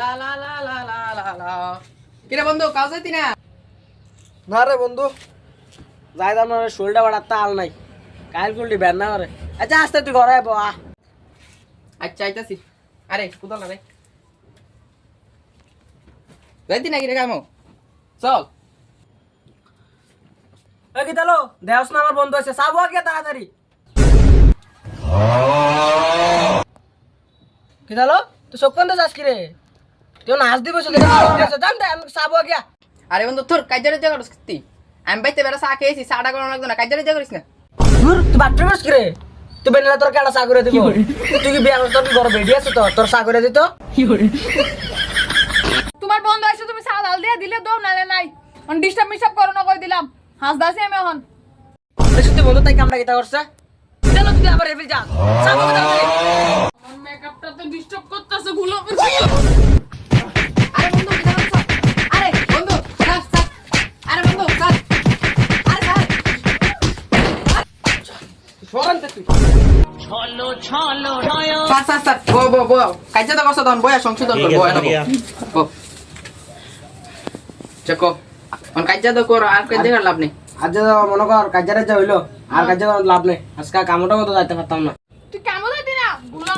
লা লা লা লা লা লা লা। কিরে বন্ধু কাজ যাইতি না? না রে বন্ধু যাই দাম না শরীরটা বাড়াতে আল নাই কাল কুলটি ব্যান না করে আচ্ছা আস্তে তুই ঘরে আইবো আচ্ছা আইতাছি। আরে কুদাল না রে। যাইতি নাকি রে কামো? চল। এ কি তালো দেহস না আমার বন্ধু আছে সাবো আগে তাড়াতাড়ি কি তালো তুই সকাল যাস কি রে তুই নাচ দিবস জান দে আমি সাবো আগে আরে বন্ধু তোর কাজের জায়গা করিস কি? আমি বাইতে বেড়া চা খেয়েছি, চাটা করানো লাগতো না, কাজের জায়গা করিস না। দূর তুই বাট্রি বস কি রে তুই বেনলা তোর কেডা চা করে দিব তুই কি বিয়া তোর কি ঘর বেডি আছে তো তোর চা করে দিত তোমার বন্ধ আছে তুমি চা ডাল দিয়ে দিলে দাও নালে নাই অন ডিস্টার্ব মিস্টার্ব করো না কই দিলাম হাসদাসি আমি এখন তুই বন্ধু তাই কামড়া কিতা করছে চলো তুই আবার এফিল যা সাবো তাড়াতাড়ি আমার মেকআপটা তো ডিস্টার্ব করতেছে গুলো আরে বন্ধু কি জানো? আরে বন্ধু চাস চাস। আরে বন্ধু চাস। আরে চাস। শোন তুই। চাস চাস চাস। বো কাজে তো করছ তখন বয়া সংশোধন কর বয়া না বো। চেকো। অন কাজে তো কর আর কাজে কর লাভ নেই। আজ মনে কর কাজের যা হইলো আর কাজে লাভ নেই আজকে কামটা মতো যাইতে পারতাম না তুই কেমন দিতি না গুলো